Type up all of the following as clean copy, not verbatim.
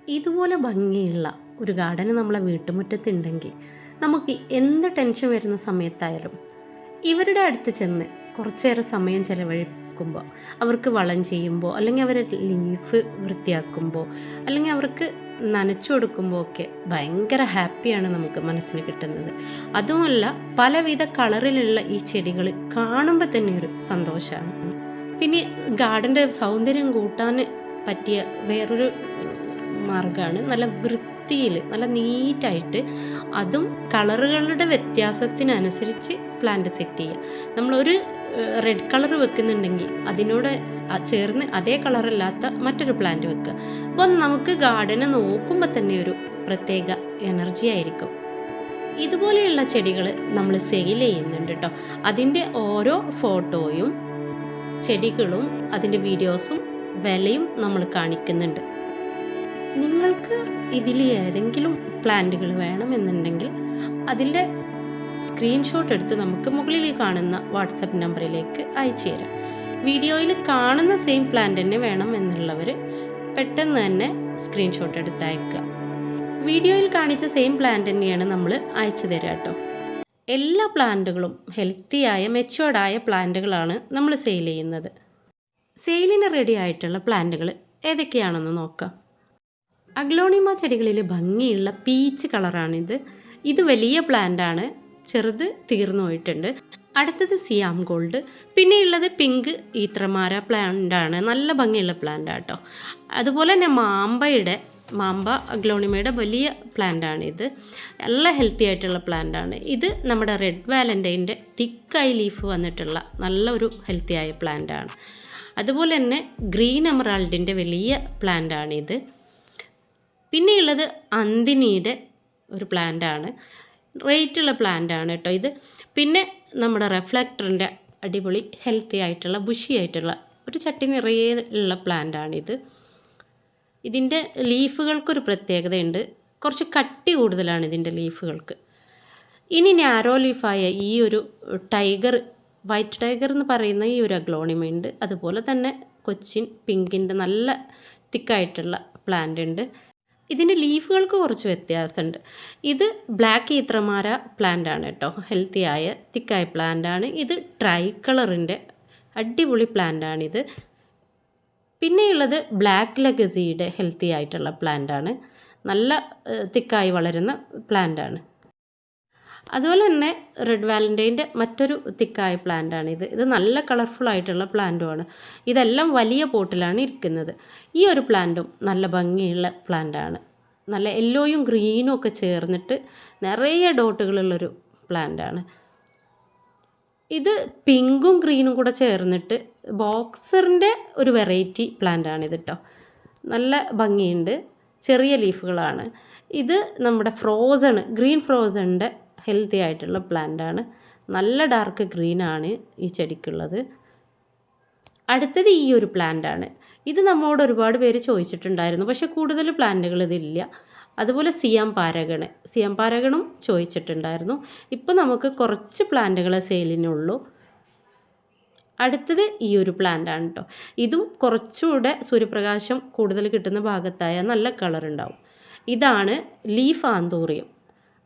ഇതുപോലെ ഭംഗിയുള്ള ഒരു ഗാർഡൻ നമ്മളെ വീട്ടുമുറ്റത്തുണ്ടെങ്കിൽ നമുക്ക് എന്ത് ടെൻഷൻ വരുന്ന സമയത്തായാലും ഇവരുടെ അടുത്ത് ചെന്ന് കുറച്ചേറെ സമയം ചിലവഴിക്കുമ്പോൾ അവർക്ക് വളം ചെയ്യുമ്പോൾ അല്ലെങ്കിൽ അവർ ലീഫ് വൃത്തിയാക്കുമ്പോൾ അല്ലെങ്കിൽ അവർക്ക് നനച്ചു കൊടുക്കുമ്പോൾ ഒക്കെ ഭയങ്കര ഹാപ്പിയാണ് നമുക്ക് മനസ്സിന് കിട്ടുന്നത്. അതുമല്ല, പലവിധ കളറിലുള്ള ഈ ചെടികൾ കാണുമ്പോൾ തന്നെ ഒരു സന്തോഷമാണ്. പിന്നെ ഗാർഡൻ്റെ സൗന്ദര്യം കൂട്ടാൻ പറ്റിയ വേറൊരു മാർഗ്ഗമാണ് നല്ല വൃത്തിയിൽ നല്ല നീറ്റായിട്ട് അതും കളറുകളുടെ വ്യത്യാസത്തിനനുസരിച്ച് പ്ലാന്റ് സെറ്റ് ചെയ്യുക. നമ്മളൊരു റെഡ് കളർ വെക്കുന്നുണ്ടെങ്കിൽ അതിനോട് ചേർന്ന് അതേ കളറല്ലാത്ത മറ്റൊരു പ്ലാന്റ് വെക്കുക. അപ്പം നമുക്ക് ഗാർഡനെ നോക്കുമ്പോൾ തന്നെ ഒരു പ്രത്യേക എനർജി ആയിരിക്കും. ഇതുപോലെയുള്ള ചെടികൾ നമ്മൾ സെയിൽ ചെയ്യുന്നുണ്ട് കേട്ടോ. അതിൻ്റെ ഓരോ ഫോട്ടോയും ചെടികളും അതിൻ്റെ വീഡിയോസും വിലയും നമ്മൾ കാണിക്കുന്നുണ്ട്. നിങ്ങൾക്ക് ഇതിൽ ഏതെങ്കിലും പ്ലാന്റുകൾ വേണമെന്നുണ്ടെങ്കിൽ അതിൻ്റെ സ്ക്രീൻഷോട്ട് എടുത്ത് നമുക്ക് മുകളിൽ കാണുന്ന വാട്സപ്പ് നമ്പറിലേക്ക് അയച്ചു തരാം. വീഡിയോയിൽ കാണുന്ന സെയിം പ്ലാന്റ് തന്നെ വേണം എന്നുള്ളവർ പെട്ടെന്ന് തന്നെ സ്ക്രീൻഷോട്ട് എടുത്ത് അയക്കുക. വീഡിയോയിൽ കാണിച്ച സെയിം പ്ലാന്റ് തന്നെയാണ് നമ്മൾ അയച്ചു തരാം കേട്ടോ. എല്ലാ പ്ലാന്റുകളും ഹെൽത്തിയായ മെച്ചുവേർഡായ പ്ലാന്റുകളാണ് നമ്മൾ സെയിൽ ചെയ്യുന്നത്. സെയിലിന് റെഡി ആയിട്ടുള്ള പ്ലാന്റുകൾ ഏതൊക്കെയാണെന്ന് നോക്കാം. അഗ്ലോണിമ ചെടികളിൽ ഭംഗിയുള്ള പീച്ച് കളറാണിത്. ഇത് വലിയ പ്ലാന്റാണ്, ചെറുത് തീർന്നു പോയിട്ടുണ്ട്. അടുത്തത് സിയാം ഗോൾഡ്, പിന്നെയുള്ളത് പിങ്ക് ഈത്രമാര പ്ലാന്റാണ്. നല്ല ഭംഗിയുള്ള പ്ലാന്റ് ആട്ടോ. അതുപോലെ തന്നെ മാമ്പ അഗ്ലോണിമയുടെ വലിയ പ്ലാന്റാണിത്. നല്ല ഹെൽത്തി ആയിട്ടുള്ള പ്ലാന്റാണ് ഇത്. നമ്മുടെ റെഡ് വാലൻറ്റൈൻ്റെ തിക്കായി ലീഫ് വന്നിട്ടുള്ള നല്ലൊരു ഹെൽത്തിയായ പ്ലാന്റാണ്. അതുപോലെ തന്നെ ഗ്രീൻ എമറാൾഡിൻ്റെ വലിയ പ്ലാന്റാണിത്. പിന്നെയുള്ളത് അന്തിനിയുടെ ഒരു പ്ലാന്റാണ്, റേറ്റുള്ള പ്ലാന്റാണ് കേട്ടോ ഇത്. പിന്നെ നമ്മുടെ റിഫ്ലക്ടറിൻ്റെ അടിപൊളി ഹെൽത്തി ആയിട്ടുള്ള ബുഷി ആയിട്ടുള്ള ഒരു ചട്ടി നിറയെ ഉള്ള പ്ലാന്റാണിത്. ഇതിൻ്റെ ലീഫുകൾക്കൊരു പ്രത്യേകതയുണ്ട്, കുറച്ച് കട്ടി കൂടുതലാണ് ഇതിൻ്റെ ലീഫുകൾക്ക്. ഇനി നാരോ ലീഫായ ഈ ഒരു വൈറ്റ് ടൈഗർ എന്ന് പറയുന്ന ഈ ഒരു അഗ്ലോണിമ ഉണ്ട്. അതുപോലെ തന്നെ കൊച്ചിൻ പിങ്കിൻ്റെ നല്ല തിക്കായിട്ടുള്ള പ്ലാന്റ് ഉണ്ട്. ഇതിൻ്റെ ലീഫുകൾക്ക് കുറച്ച് വ്യത്യാസമുണ്ട്. ഇത് ബ്ലാക്ക് ഈത്രമാര പ്ലാന്റാണ് കേട്ടോ, ഹെൽത്തിയായ തിക്കായ പ്ലാന്റാണ് ഇത്. ട്രൈ കളറിൻ്റെ അടിപൊളി പ്ലാന്റാണിത്. പിന്നെയുള്ളത് ബ്ലാക്ക് ലെഗസിയുടെ ഹെൽത്തി ആയിട്ടുള്ള പ്ലാന്റാണ്, നല്ല തിക്കായി വളരുന്ന പ്ലാന്റാണ്. അതുപോലെ തന്നെ റെഡ് വാലൻറ്റൈൻ്റെ മറ്റൊരു തിക്കായ പ്ലാന്റാണിത്. ഇത് നല്ല കളർഫുൾ ആയിട്ടുള്ള പ്ലാന്റുമാണ്. ഇതെല്ലാം വലിയ പോട്ടിലാണ് ഇരിക്കുന്നത്. ഈ ഒരു പ്ലാന്റും നല്ല ഭംഗിയുള്ള പ്ലാന്റാണ്. നല്ല യെല്ലോയും ഗ്രീനും ഒക്കെ ചേർന്നിട്ട് നിറയെ ഡോട്ടുകളുള്ളൊരു പ്ലാന്റാണ്. ഇത് പിങ്കും ഗ്രീനും കൂടെ ചേർന്നിട്ട് ബോക്സറിൻ്റെ ഒരു വെറൈറ്റി പ്ലാന്റാണിത് കേട്ടോ. നല്ല ഭംഗിയുണ്ട്, ചെറിയ ലീഫുകളാണ്. ഇത് നമ്മുടെ ഗ്രീൻ ഫ്രോസണിൻ്റെ ഹെൽത്തി ആയിട്ടുള്ള പ്ലാന്റാണ്. നല്ല ഡാർക്ക് ഗ്രീനാണ് ഈ ചെടിക്കുള്ളത്. അടുത്തത് ഈ ഒരു പ്ലാന്റാണ്. ഇത് നമ്മോട് ഒരുപാട് പേര് ചോദിച്ചിട്ടുണ്ടായിരുന്നു, പക്ഷേ കൂടുതൽ പ്ലാന്റുകൾ ഇതില്ല. അതുപോലെ സിയാം പാരഗണും ചോദിച്ചിട്ടുണ്ടായിരുന്നു. ഇപ്പോൾ നമുക്ക് കുറച്ച് പ്ലാന്റുകൾ സെയിലിനുള്ളൂ. അടുത്തത് ഈ ഒരു പ്ലാന്റാണ് കേട്ടോ. ഇതും കുറച്ചുകൂടെ സൂര്യപ്രകാശം കൂടുതൽ കിട്ടുന്ന ഭാഗത്തായ നല്ല കളർ ഉണ്ടാവും. ഇതാണ് ലീഫ് ആന്തൂറിയം.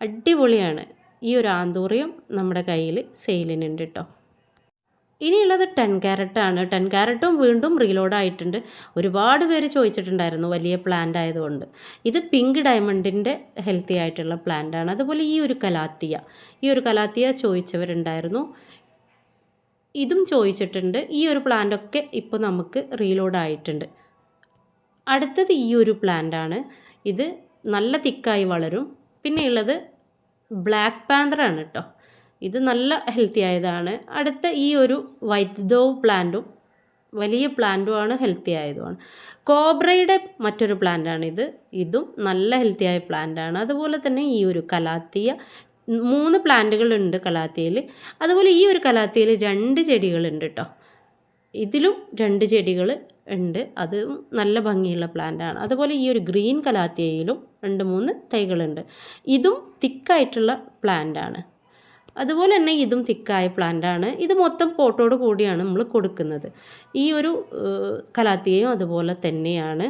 അടിപൊളിയാണ്. ഈ ഒരു ആന്തൂറിയം നമ്മുടെ കയ്യിൽ സെയിലിനുണ്ട് കേട്ടോ. ഇനിയുള്ളത് 10 ക്യാരറ്റാണ്. 10 ക്യാരറ്റും വീണ്ടും റീലോഡ് ആയിട്ടുണ്ട്. ഒരുപാട് പേര് ചോദിച്ചിട്ടുണ്ടായിരുന്നു വലിയ പ്ലാന്റ് ആയതുകൊണ്ട്. ഇത് പിങ്ക് ഡയമണ്ടിൻ്റെ ഹെൽത്തി ആയിട്ടുള്ള പ്ലാന്റാണ്. അതുപോലെ ഈ ഒരു കലാത്തിയ ചോദിച്ചവരുണ്ടായിരുന്നു, ഇതും ചോദിച്ചിട്ടുണ്ട്. ഈ ഒരു പ്ലാന്റൊക്കെ ഇപ്പോൾ നമുക്ക് റീലോഡ് ആയിട്ടുണ്ട്. അടുത്തത് ഈ ഒരു പ്ലാന്റാണ്. ഇത് നല്ല തിക്കായി വളരും. പിന്നെയുള്ളത് ബ്ലാക്ക് പാന്തറാണ് കേട്ടോ. ഇത് നല്ല ഹെൽത്തി ആയതാണ്. അടുത്ത ഈ ഒരു വൈറ്റ് ദോവ് പ്ലാന്റും വലിയ പ്ലാന്റുമാണ്, ഹെൽത്തി ആയതുമാണ്. കോബ്രയുടെ മറ്റൊരു പ്ലാന്റാണിത്. ഇതും നല്ല ഹെൽത്തി ആയ പ്ലാന്റാണ്. അതുപോലെ തന്നെ ഈ ഒരു 3 പ്ലാന്റുകളുണ്ട് കലാത്തിയയിൽ. അതുപോലെ ഈ ഒരു കലാത്തിയയിൽ 2 ചെടികളുണ്ട് കേട്ടോ. ഇതിലും 2 ചെടികൾ ഉണ്ട്, അതും നല്ല ഭംഗിയുള്ള പ്ലാന്റാണ്. അതുപോലെ ഈ ഒരു ഗ്രീൻ കലാത്തിയയിലും 2-3 തൈകളുണ്ട്. ഇതും തിക്കായിട്ടുള്ള പ്ലാന്റാണ്. അതുപോലെ തന്നെ ഇതും തിക്കായ പ്ലാന്റാണ്. ഇത് മൊത്തം പോട്ടോട് കൂടിയാണ് നമ്മൾ കൊടുക്കുന്നത്. ഈ ഒരു കലാത്തിയയും അതുപോലെ തന്നെയാണ്.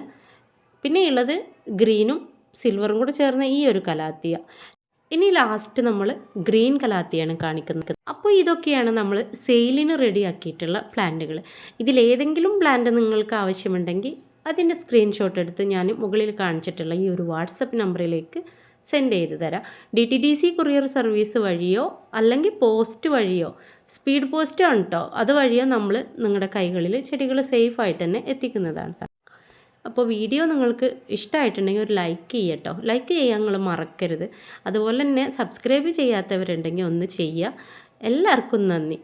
പിന്നെ ഉള്ളത് ഗ്രീനും സിൽവറും കൂടെ ചേർന്ന ഈ ഒരു കലാത്തിയ. ഇനി ലാസ്റ്റ് നമ്മൾ ഗ്രീൻ കലാത്തിയാണ് കാണിക്കുന്നത്. അപ്പോൾ ഇതൊക്കെയാണ് നമ്മൾ സെയിലിന് റെഡിയാക്കിയിട്ടുള്ള പ്ലാന്റുകൾ. ഇതിലേതെങ്കിലും പ്ലാന്റ് നിങ്ങൾക്ക് ആവശ്യമുണ്ടെങ്കിൽ അതിൻ്റെ സ്ക്രീൻഷോട്ട് എടുത്ത് ഞാൻ മുകളിൽ കാണിച്ചിട്ടുള്ള ഈ ഒരു വാട്സപ്പ് നമ്പറിലേക്ക് സെൻഡ് ചെയ്ത് തരാം. DTDC കൊറിയർ സർവീസ് വഴിയോ അല്ലെങ്കിൽ പോസ്റ്റ് വഴിയോ, സ്പീഡ് പോസ്റ്റ് ആണ് കേട്ടോ, അത് വഴിയോ നമ്മൾ നിങ്ങളുടെ കൈകളിൽ ചെടികൾ സേഫായിട്ട് തന്നെ എത്തിക്കുന്നതാണ്. അപ്പോൾ വീഡിയോ നിങ്ങൾക്ക് ഇഷ്ടമായിട്ടുണ്ടെങ്കിൽ ഒരു ലൈക്ക് ചെയ്യട്ടോ. ലൈക്ക് ചെയ്യാൻ നിങ്ങൾ മറക്കരുത്. അതുപോലെ തന്നെ സബ്സ്ക്രൈബ് ചെയ്യാത്തവരുണ്ടെങ്കിൽ ഒന്ന് ചെയ്യുക. എല്ലാവർക്കും നന്ദി.